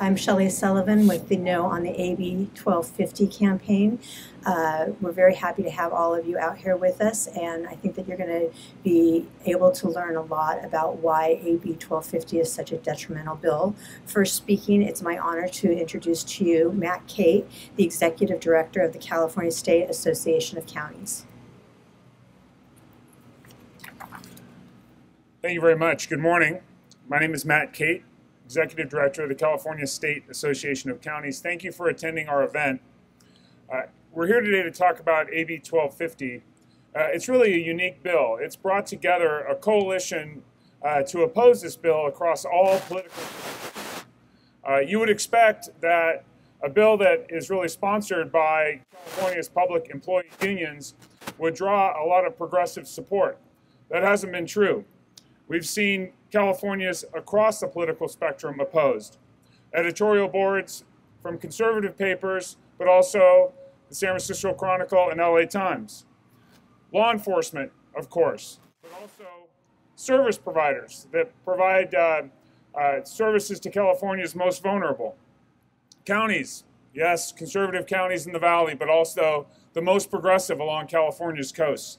I'm Shelley Sullivan with the No on the AB 1250 campaign. We're very happy to have all of you out here with us, and I think that you're going to be able to learn a lot about why AB 1250 is such a detrimental bill. First speaking, it's my honor to introduce to you Matt Cate, the Executive Director of the California State Association of Counties. Thank you very much. Good morning. My name is Matt Cate, Executive Director of the California State Association of Counties. Thank you for attending our event. We're here today to talk about AB 1250. It's really a unique bill. It's brought together a coalition to oppose this bill across all political you would expect that a bill that is really sponsored by California's public employee unions would draw a lot of progressive support. That hasn't been true. We've seen Californians across the political spectrum opposed. Editorial boards from conservative papers, but also the San Francisco Chronicle and LA Times. Law enforcement, of course, but also service providers that provide services to California's most vulnerable. Counties, yes, conservative counties in the valley, but also the most progressive along California's coast.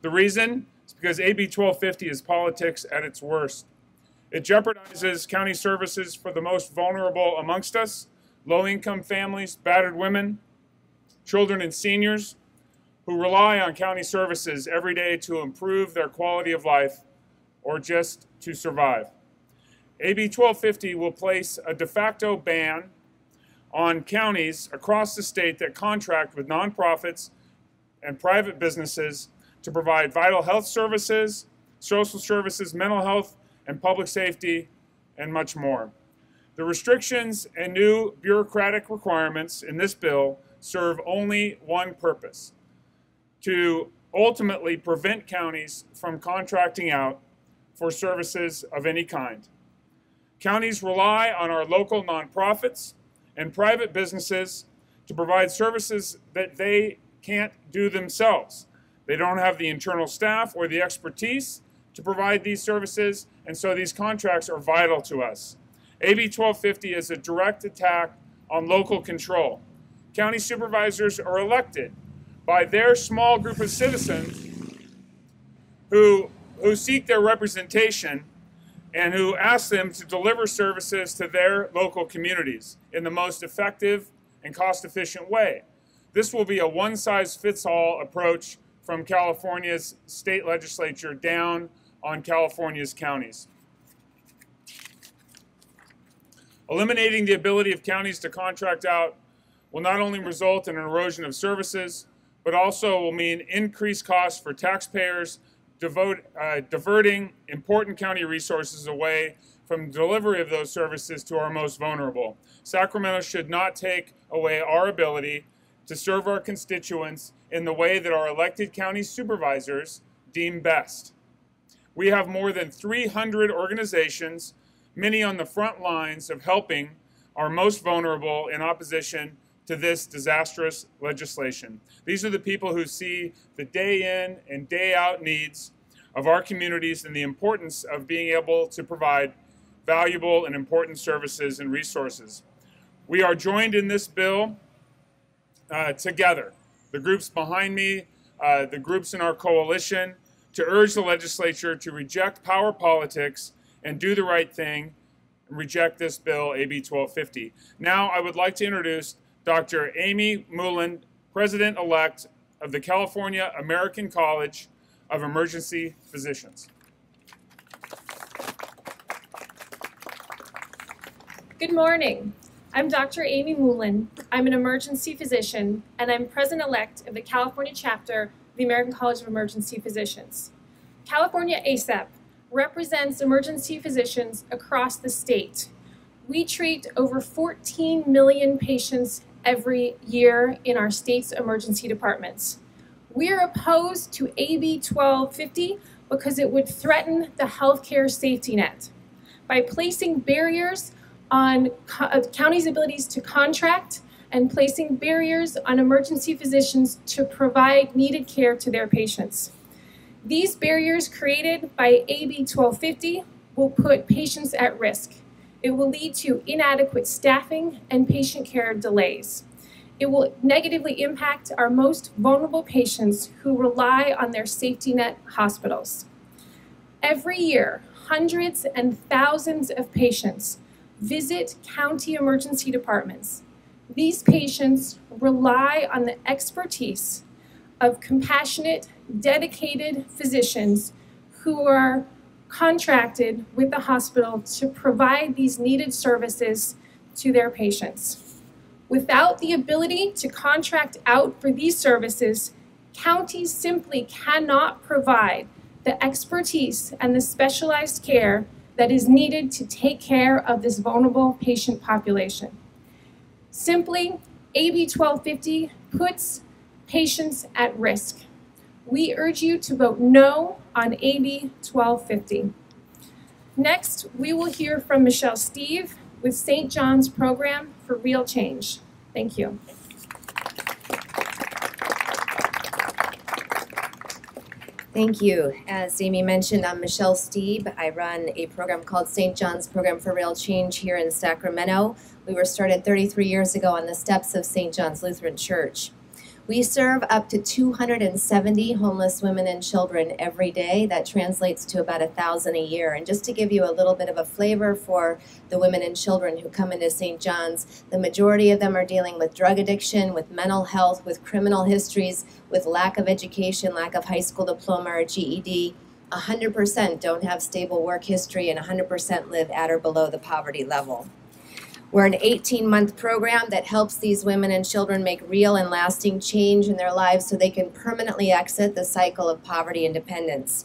The reason? Because AB 1250 is politics at its worst. It jeopardizes county services for the most vulnerable amongst us, low-income families, battered women, children and seniors who rely on county services every day to improve their quality of life or just to survive. AB 1250 will place a de facto ban on counties across the state that contract with nonprofits and private businesses to provide vital health services, social services, mental health, and public safety, and much more. The restrictions and new bureaucratic requirements in this bill serve only one purpose: to ultimately prevent counties from contracting out for services of any kind. Counties rely on our local nonprofits and private businesses to provide services that they can't do themselves. They don't have the internal staff or the expertise to provide these services, and so these contracts are vital to us. AB 1250 is a direct attack on local control. County supervisors are elected by their small group of citizens who seek their representation and who ask them to deliver services to their local communities in the most effective and cost-efficient way. This will be a one-size-fits-all approach from California's state legislature down on California's counties. Eliminating the ability of counties to contract out will not only result in an erosion of services, but also will mean increased costs for taxpayers, diverting important county resources away from the delivery of those services to our most vulnerable. Sacramento should not take away our ability to serve our constituents in the way that our elected county supervisors deem best. We have more than 300 organizations, many on the front lines of helping our most vulnerable in opposition to this disastrous legislation. These are the people who see the day in and day out needs of our communities and the importance of being able to provide valuable and important services and resources. We are joined in this bill together, the groups behind me, the groups in our coalition, to urge the legislature to reject power politics and do the right thing and reject this bill, AB 1250. Now I would like to introduce Dr. Amy Mullen, President-elect of the California American College of Emergency Physicians. Good morning. I'm Dr. Amy Mullen. I'm an emergency physician, and I'm President-elect of the California chapter of the American College of Emergency Physicians. California ACEP represents emergency physicians across the state. We treat over 14 million patients every year in our state's emergency departments. We are opposed to AB 1250 because it would threaten the healthcare safety net by placing barriers on counties' abilities to contract and placing barriers on emergency physicians to provide needed care to their patients. These barriers created by AB 1250 will put patients at risk. It will lead to inadequate staffing and patient care delays. It will negatively impact our most vulnerable patients who rely on their safety net hospitals. Every year, hundreds and thousands of patients visit county emergency departments. These patients rely on the expertise of compassionate, dedicated physicians who are contracted with the hospital to provide these needed services to their patients. Without the ability to contract out for these services, counties simply cannot provide the expertise and the specialized care that is needed to take care of this vulnerable patient population. Simply, AB 1250 puts patients at risk. We urge you to vote no on AB 1250. Next, we will hear from Michelle Steve with St. John's Program for Real Change. Thank you. Thank you. As Amy mentioned, I'm Michelle Steve. I run a program called St. John's Program for Real Change here in Sacramento. We were started 33 years ago on the steps of St. John's Lutheran Church. We serve up to 270 homeless women and children every day. That translates to about 1,000 a year. And just to give you a little bit of a flavor for the women and children who come into St. John's, the majority of them are dealing with drug addiction, with mental health, with criminal histories, with lack of education, lack of high school diploma or GED. 100% don't have stable work history, and 100% live at or below the poverty level. We're an 18-month program that helps these women and children make real and lasting change in their lives so they can permanently exit the cycle of poverty and dependence.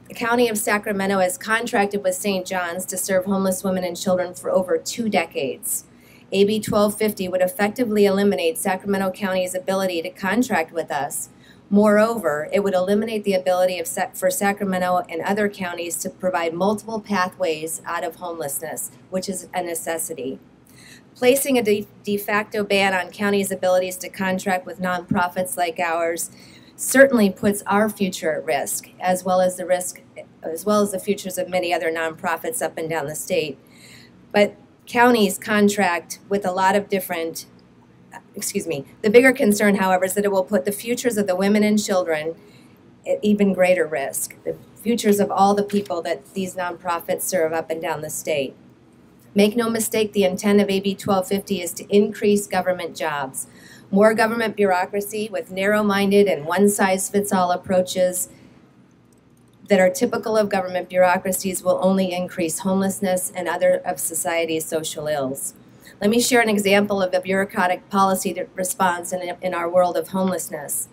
The County of Sacramento has contracted with St. John's to serve homeless women and children for over 2 decades. AB 1250 would effectively eliminate Sacramento County's ability to contract with us. Moreover, it would eliminate the ability for Sacramento and other counties to provide multiple pathways out of homelessness, which is a necessity. Placing a de facto ban on counties' abilities to contract with nonprofits like ours certainly puts our future at risk, as well as the futures of many other nonprofits up and down the state. But counties contract with a lot of different, the bigger concern, however, is that it will put the futures of the women and children at even greater risk, the futures of all the people that these nonprofits serve up and down the state. Make no mistake, the intent of AB 1250 is to increase government jobs. More government bureaucracy with narrow-minded and one-size-fits-all approaches that are typical of government bureaucracies will only increase homelessness and other of society's social ills. Let me share an example of a bureaucratic policy response in our world of homelessness.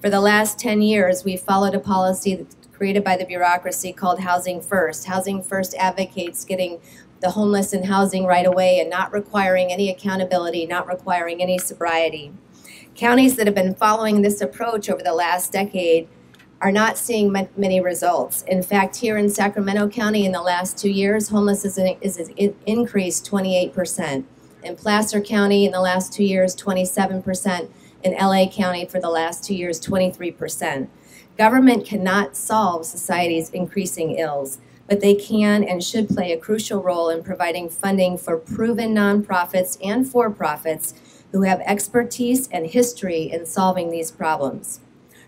For the last 10 years, we've followed a policy created by the bureaucracy called Housing First. Housing First advocates getting the homeless in housing right away and not requiring any accountability, not requiring any sobriety. Counties that have been following this approach over the last decade are not seeing many results. In fact, here in Sacramento County in the last 2 years, homelessness is increased 28%. In Placer County in the last 2 years, 27%. In LA County for the last 2 years, 23%. Government cannot solve society's increasing ills, but they can and should play a crucial role in providing funding for proven nonprofits and for-profits who have expertise and history in solving these problems.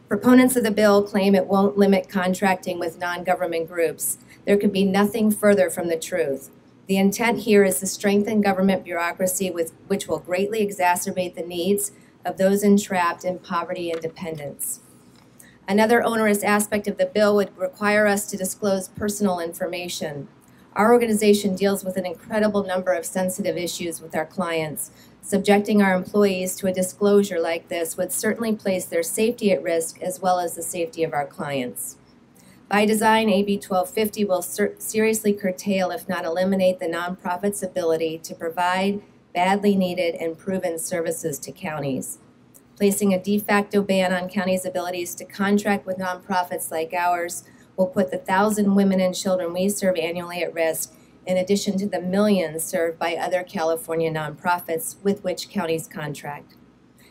Proponents of the bill claim it won't limit contracting with non-government groups. There could be nothing further from the truth. The intent here is to strengthen government bureaucracy which will greatly exacerbate the needs of those entrapped in poverty and dependence. Another onerous aspect of the bill would require us to disclose personal information. Our organization deals with an incredible number of sensitive issues with our clients. Subjecting our employees to a disclosure like this would certainly place their safety at risk as well as the safety of our clients. By design, AB 1250 will seriously curtail, if not eliminate, the nonprofit's ability to provide badly needed and proven services to counties. Placing a de facto ban on counties' abilities to contract with nonprofits like ours will put the 1,000 women and children we serve annually at risk, in addition to the millions served by other California nonprofits with which counties contract.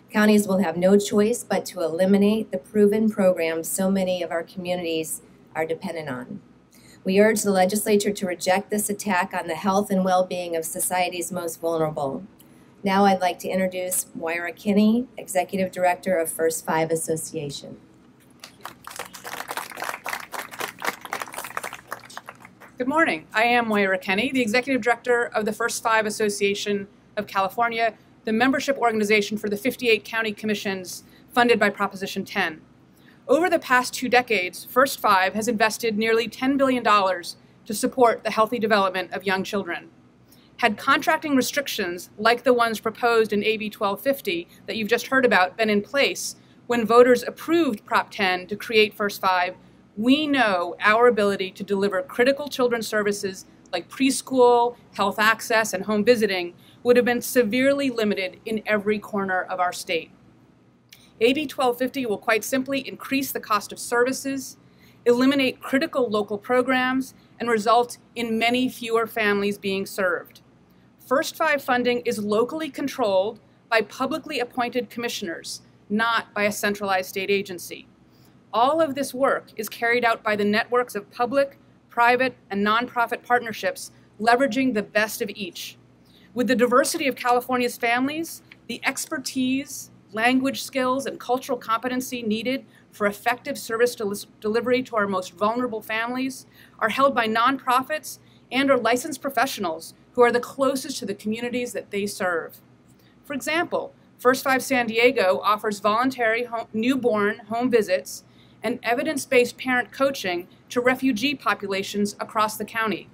Counties will have no choice but to eliminate the proven programs so many of our communities are dependent on. We urge the legislature to reject this attack on the health and well-being of society's most vulnerable. Now I'd like to introduce Moira Kinney, Executive Director of First Five Association. Good morning. I am Moira Kinney, the Executive Director of the First Five Association of California, the membership organization for the 58 county commissions funded by Proposition 10. Over the past 2 decades, First Five has invested nearly $10 billion to support the healthy development of young children. Had contracting restrictions like the ones proposed in AB 1250 that you've just heard about been in place when voters approved Prop 10 to create First Five, we know our ability to deliver critical children's services like preschool, health access, and home visiting would have been severely limited in every corner of our state. AB 1250 will quite simply increase the cost of services, eliminate critical local programs, and result in many fewer families being served. First Five funding is locally controlled by publicly appointed commissioners, not by a centralized state agency. All of this work is carried out by the networks of public, private, and nonprofit partnerships, leveraging the best of each. With the diversity of California's families, the expertise, language skills, and cultural competency needed for effective service delivery to our most vulnerable families are held by nonprofits and or licensed professionals who are the closest to the communities that they serve. For example, First Five San Diego offers voluntary newborn home visits and evidence-based parent coaching to refugee populations across the county.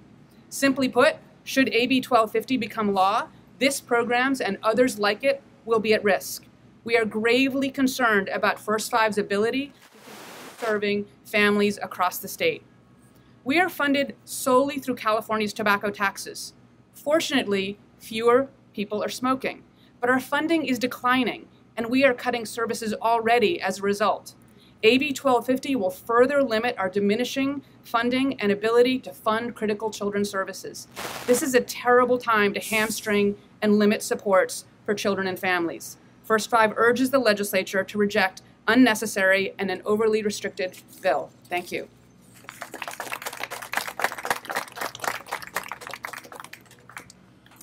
Simply put, should AB 1250 become law, this programs and others like it will be at risk. We are gravely concerned about First Five's ability to continue serving families across the state. We are funded solely through California's tobacco taxes. Fortunately, fewer people are smoking, but our funding is declining, and we are cutting services already as a result. AB 1250 will further limit our diminishing funding and ability to fund critical children's services. This is a terrible time to hamstring and limit supports for children and families. First Five urges the legislature to reject unnecessary and an overly restricted bill. Thank you.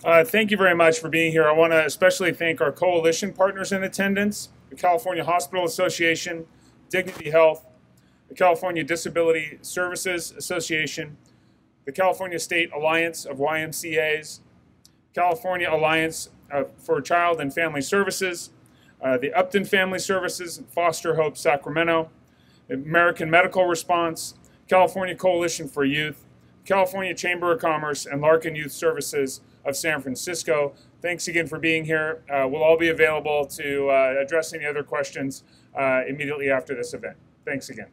Thank you very much for being here. I want to especially thank our coalition partners in attendance, the California Hospital Association, Dignity Health, the California Disability Services Association, the California State Alliance of YMCAs, California Alliance for Child and Family Services, the Upton Family Services, Foster Hope Sacramento, American Medical Response, California Coalition for Youth, California Chamber of Commerce, and Larkin Youth Services of San Francisco. Thanks again for being here. We'll all be available to address any other questions immediately after this event. Thanks again.